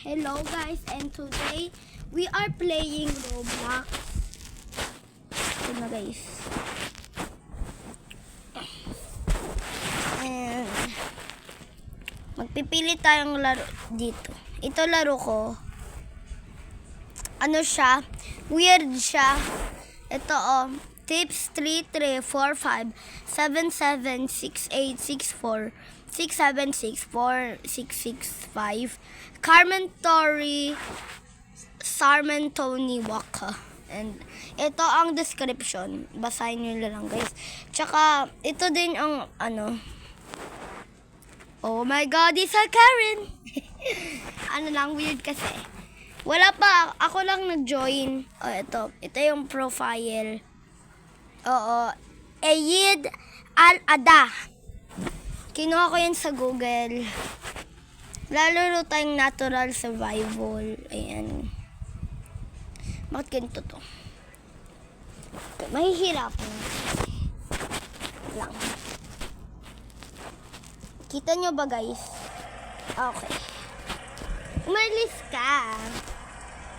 Hello guys, and today we are playing Roblox. Ito na guys. And magpipili tayong laro dito. Ito laro ko. Ano siya? Weird siya. Ito tips 334568686467664 6764665 Carmen Tori Sarmen Tony Waka. And ito ang description. Basahin nyo lang guys. Tsaka ito din ang oh my god, it's a Karen. Lang weird kasi. Wala pa, ako lang nag-join. Ito yung profile. Ayid Al-Ada. Kinuha ko yan sa Google. Lalaro tayong natural survival. Ayan. Bakit ganito to? Mahihirapan lang. Kita nyo ba guys? Okay. Umalis ka.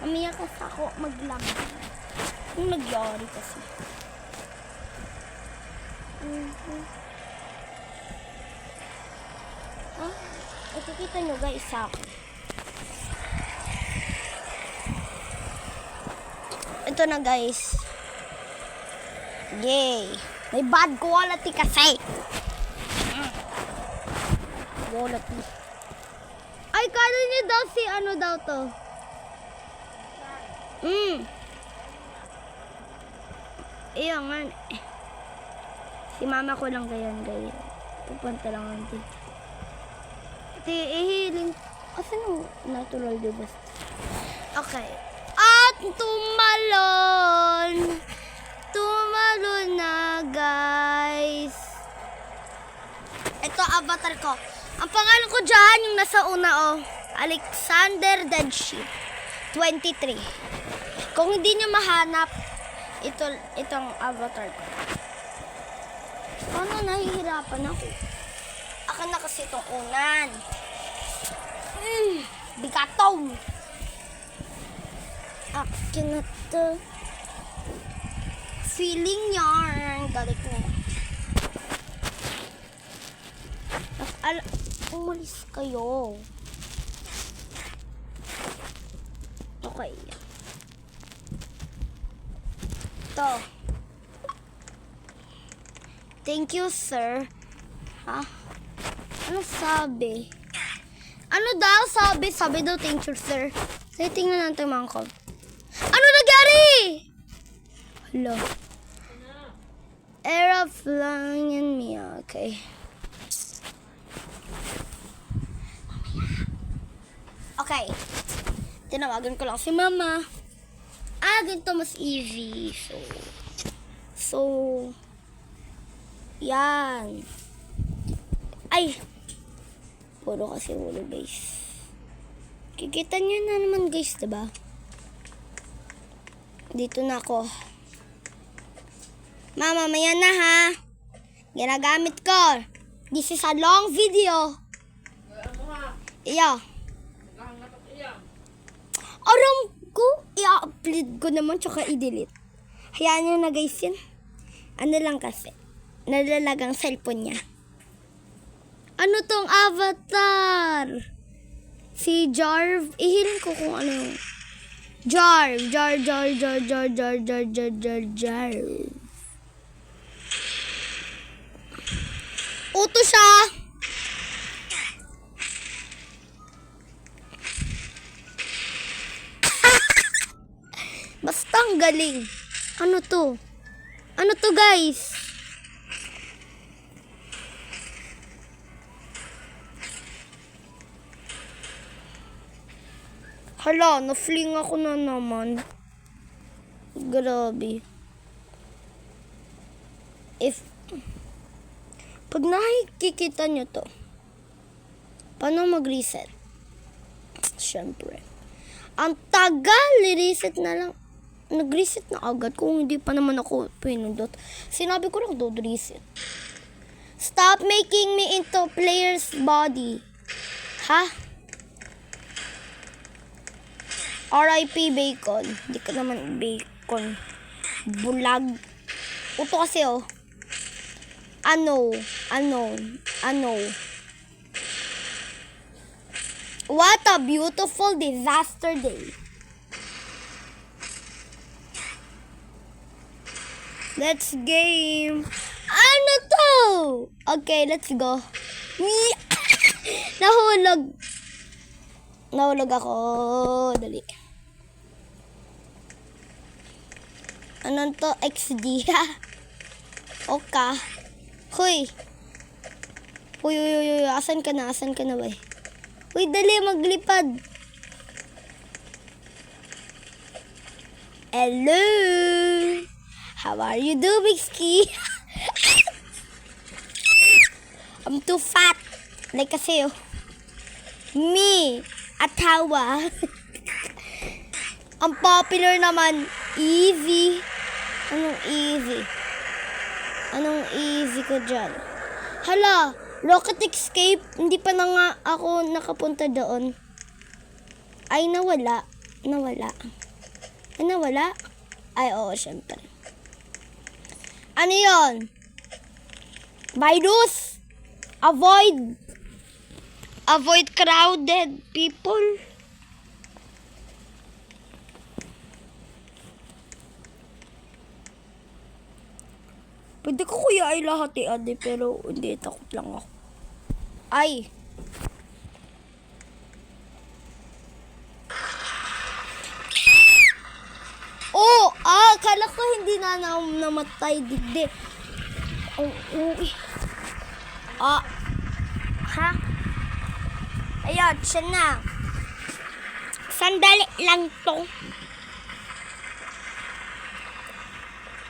Mamaya kasi ako maglamang. Yung nagyari kasi. Ito kita nyo guys sa akin. Ito na guys. Yay! May bad quality kasi. Quality. Ay, kala niyo daw si ano daw to? Iyon nga. Si mama ko lang ganyan guys. Pupunta lang ang dito. Ihiling. Kasi no, natural diba? Okay. At tumalon. Tumalon na guys. Ito avatar ko. Ang pangalan ko dyan, yung nasa una Alexander Deadship 23. Kung hindi nyo mahanap, itong avatar ko. Paano nahihirapan ako? Akin na kasi itong unan. Bigatong. Akin na to. Feeling yarn. Galit na. Umalis kayo. Okay. Ito. Thank you, sir. Ha? Ano sabi? Ano daw sabi? Sabi daw, thank you, sir. Sige, tingnan natin mga ko. Ano nangyari? Hello. Era flying in me. Okay. Okay. Tinawagan ko lang si mama. Ganito mas easy. So, yan. Ay! Puro kasi ulo guys. Kikita nyo na naman guys, diba? Dito na ako. Mama, maya na ha. Ginagamit ko. This is a long video. Iya. Aram ko, i-upload ko naman tsaka i-delete. Hayaan nyo na guys yun. Ano lang kasi. Nalalagang cellphone niya. Ano tong avatar? Si Jarv. Ihilin ko kung ano yung Jarv. Uto siya. Basta ang galing. Ano to? Ano to guys? Hala, na-fling ako na naman. Grabe. Pag nakikita nyo to, paano mag-reset? Siyempre. Ang tagal, i-reset na lang. Nag-reset na agad kung hindi pa naman ako pinundot. Sinabi ko lang do reset. Stop making me into player's body. Ha? RIP bacon. Hindi ko naman bacon. Bulag. Ito kasi oh. Ano. What a beautiful disaster day. Let's game. Ano to? Okay, let's go. Nahulog ako. Dali. Anong to? XD. Oka. Hoy. Uy. Asan ka na ba? Uy, dali. Maglipad. Hello. How are you doing, Ski? I'm too fat. Like kasi, oh. Me. Atawa. Ang popular naman, easy. Anong easy ko dyan? Hala, Rocket Escape. Hindi pa na nga ako nakapunta doon. Ay, nawala. Ay, oo, syempre. Ano yun? Virus. Avoid crowded people. Pwede ko kuya ay lahat ade, pero hindi, takot lang ako. Ay. Oh, akala ko hindi na namatay digdi. Ha? Ayun, siya na. Sandali lang to.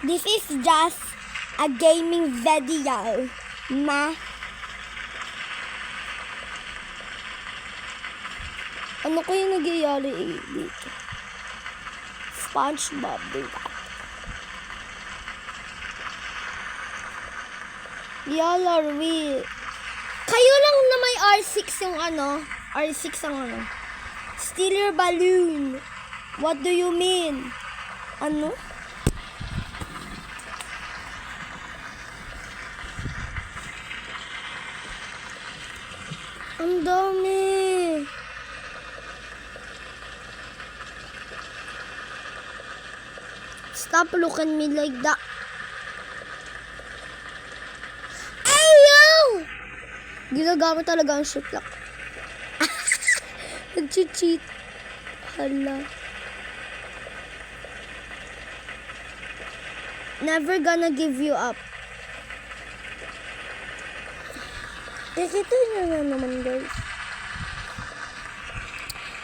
This is just a gaming video, ma. Ano ko yung nagyayari dito? SpongeBob, diba? Yalarwi. Kayo lang na may R6 yung R6 ang Steal your balloon. What do you mean? Ano? Ang dami. Stop looking me like that. Ayaw! Ginagamit talaga ang shit lock. Nag-cheat. Hala. Never gonna give you up. Ito na naman, guys.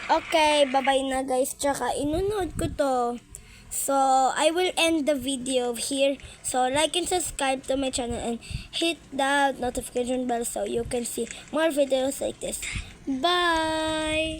Okay, bye-bye na, guys. Tsaka, inunod ko to. So, I will end the video here. So, like and subscribe to my channel and hit the notification bell so you can see more videos like this. Bye!